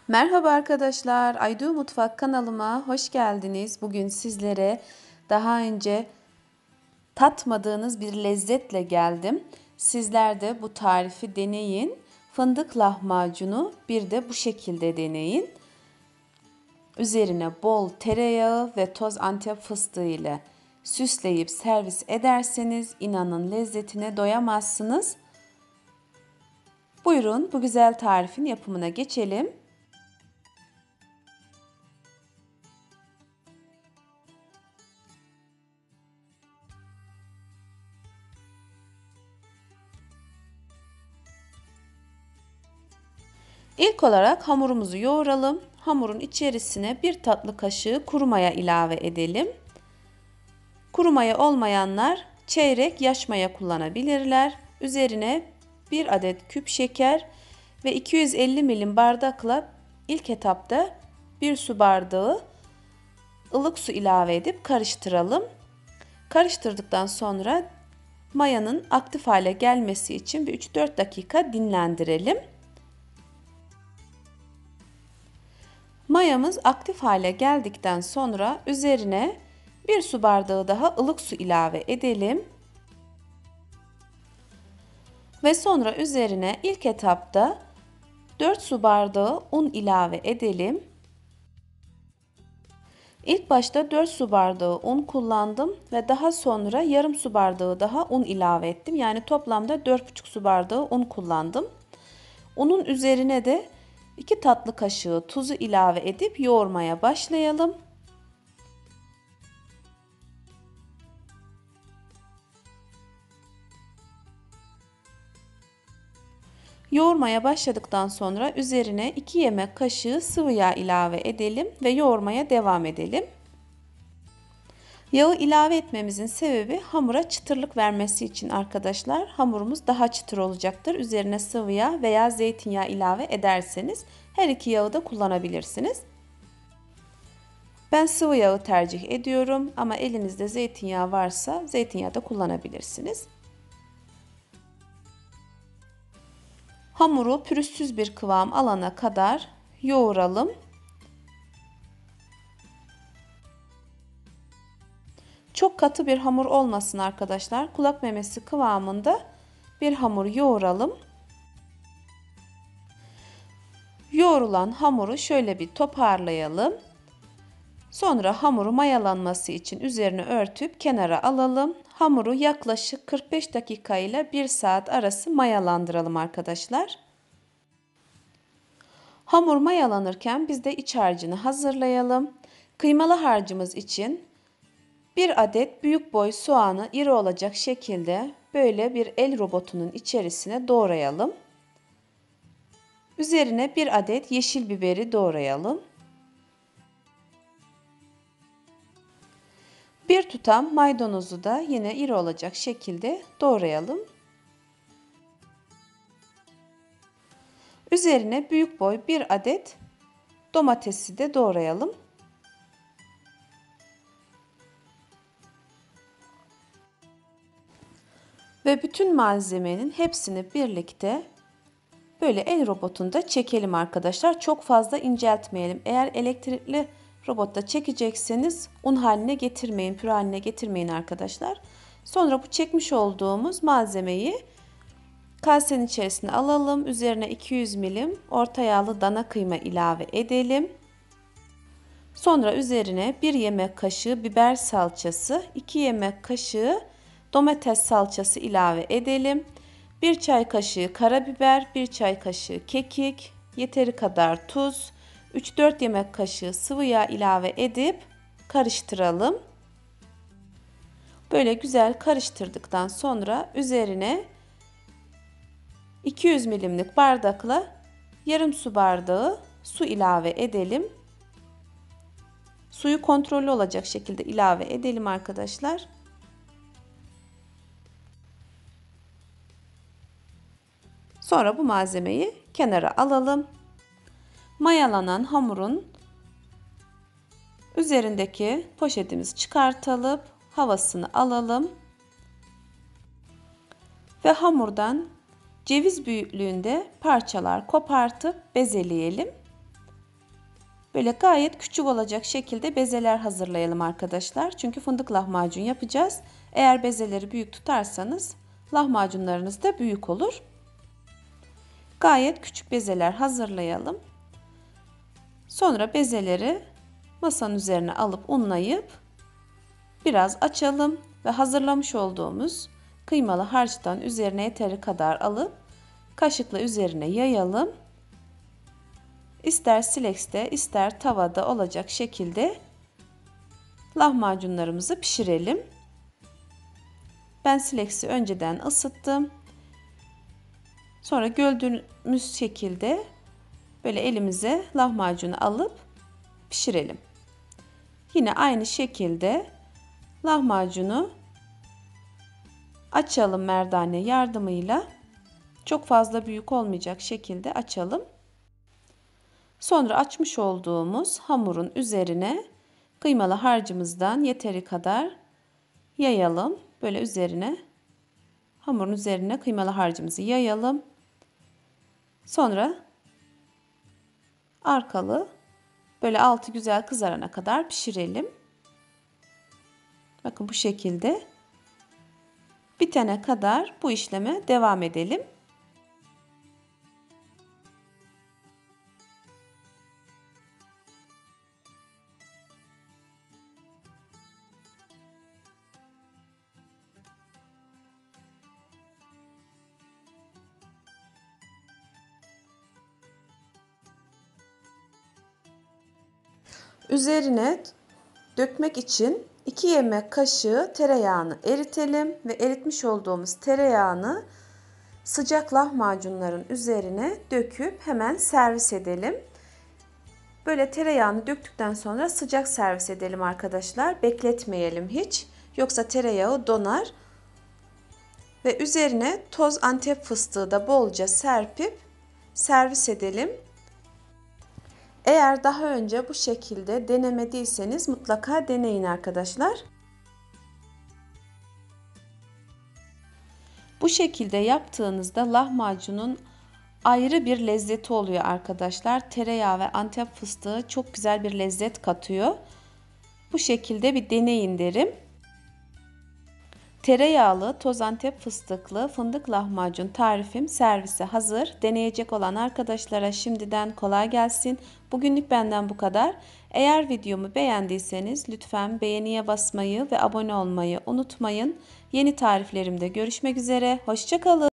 Merhaba arkadaşlar, Aydu Mutfak kanalıma hoş geldiniz. Bugün sizlere daha önce tatmadığınız bir lezzetle geldim. Sizler de bu tarifi deneyin. Fındık lahmacunu bir de bu şekilde deneyin. Üzerine bol tereyağı ve toz Antep fıstığı ile süsleyip servis ederseniz inanın lezzetine doyamazsınız. Buyurun bu güzel tarifin yapımına geçelim. İlk olarak hamurumuzu yoğuralım. Hamurun içerisine 1 tatlı kaşığı kuru maya ilave edelim. Kuru maya olmayanlar çeyrek yaş maya kullanabilirler. Üzerine 1 adet küp şeker ve 250 milim bardakla ilk etapta 1 su bardağı ılık su ilave edip karıştıralım. Karıştırdıktan sonra mayanın aktif hale gelmesi için bir 3-4 dakika dinlendirelim. Mayamız aktif hale geldikten sonra üzerine 1 su bardağı daha ılık su ilave edelim. Ve sonra üzerine ilk etapta 4 su bardağı un ilave edelim. İlk başta 4 su bardağı un kullandım ve daha sonra yarım su bardağı daha un ilave ettim. Yani toplamda 4,5 su bardağı un kullandım. Unun üzerine de 2 tatlı kaşığı tuzu ilave edip yoğurmaya başlayalım. Yoğurmaya başladıktan sonra üzerine 2 yemek kaşığı sıvı yağ ilave edelim ve yoğurmaya devam edelim. Yağı ilave etmemizin sebebi hamura çıtırlık vermesi için arkadaşlar. Hamurumuz daha çıtır olacaktır. Üzerine sıvı yağ veya zeytinyağı ilave ederseniz her iki yağı da kullanabilirsiniz. Ben sıvı yağı tercih ediyorum ama elinizde zeytinyağı varsa zeytinyağı da kullanabilirsiniz. Hamuru pürüzsüz bir kıvam alana kadar yoğuralım. Çok katı bir hamur olmasın arkadaşlar. Kulak memesi kıvamında bir hamur yoğuralım. Yoğrulan hamuru şöyle bir toparlayalım. Sonra hamuru mayalanması için üzerine örtüp kenara alalım. Hamuru yaklaşık 45 dakika ile 1 saat arası mayalandıralım arkadaşlar. Hamur mayalanırken biz de iç harcını hazırlayalım. Kıymalı harcımız için 1 adet büyük boy soğanı iri olacak şekilde böyle bir el robotunun içerisine doğrayalım. Üzerine 1 adet yeşil biberi doğrayalım. 1 tutam maydanozu da yine iri olacak şekilde doğrayalım. Üzerine büyük boy 1 adet domatesi de doğrayalım. Ve bütün malzemenin hepsini birlikte böyle el robotunda çekelim arkadaşlar. Çok fazla inceltmeyelim. Eğer elektrikli robotta çekecekseniz un haline getirmeyin, püre haline getirmeyin arkadaşlar. Sonra bu çekmiş olduğumuz malzemeyi kasenin içerisine alalım. Üzerine 200 milim orta yağlı dana kıyma ilave edelim. Sonra üzerine 1 yemek kaşığı biber salçası, 2 yemek kaşığı domates salçası ilave edelim. 1 çay kaşığı karabiber, 1 çay kaşığı kekik, yeteri kadar tuz, 3-4 yemek kaşığı sıvı yağ ilave edip karıştıralım. Böyle güzel karıştırdıktan sonra üzerine 200 milimlik bardakla yarım su bardağı su ilave edelim. Suyu kontrollü olacak şekilde ilave edelim arkadaşlar. Sonra bu malzemeyi kenara alalım. Mayalanan hamurun üzerindeki poşetimizi çıkartalım, havasını alalım ve hamurdan ceviz büyüklüğünde parçalar kopartıp bezeleyelim. Böyle gayet küçük olacak şekilde bezeler hazırlayalım arkadaşlar. Çünkü fındık lahmacun yapacağız. Eğer bezeleri büyük tutarsanız lahmacunlarınız da büyük olur. Gayet küçük bezeler hazırlayalım. Sonra bezeleri masanın üzerine alıp unlayıp biraz açalım ve hazırlamış olduğumuz kıymalı harçtan üzerine yeteri kadar alıp kaşıkla üzerine yayalım. İster silekste ister tavada olacak şekilde lahmacunlarımızı pişirelim. Ben sileksi önceden ısıttım. Sonra gördüğümüz şekilde böyle elimize lahmacunu alıp pişirelim. Yine aynı şekilde lahmacunu açalım merdane yardımıyla. Çok fazla büyük olmayacak şekilde açalım. Sonra açmış olduğumuz hamurun üzerine kıymalı harcımızdan yeteri kadar yayalım. Böyle üzerine hamurun üzerine kıymalı harcımızı yayalım. Sonra arkalı böyle altı güzel kızarana kadar pişirelim. Bakın bu şekilde bitene kadar bu işleme devam edelim. Üzerine dökmek için 2 yemek kaşığı tereyağını eritelim ve eritmiş olduğumuz tereyağını sıcak lahmacunların üzerine döküp hemen servis edelim. Böyle tereyağını döktükten sonra sıcak servis edelim arkadaşlar. Bekletmeyelim hiç. Yoksa tereyağı donar. Ve üzerine toz Antep fıstığı da bolca serpip servis edelim. Eğer daha önce bu şekilde denemediyseniz mutlaka deneyin arkadaşlar. Bu şekilde yaptığınızda lahmacunun ayrı bir lezzeti oluyor arkadaşlar. Tereyağı ve Antep fıstığı çok güzel bir lezzet katıyor. Bu şekilde bir deneyin derim. Tereyağlı, toz Antep fıstıklı fındık lahmacun tarifim servise hazır. Deneyecek olan arkadaşlara şimdiden kolay gelsin. Bugünlük benden bu kadar. Eğer videomu beğendiyseniz lütfen beğeniye basmayı ve abone olmayı unutmayın. Yeni tariflerimde görüşmek üzere. Hoşça kalın.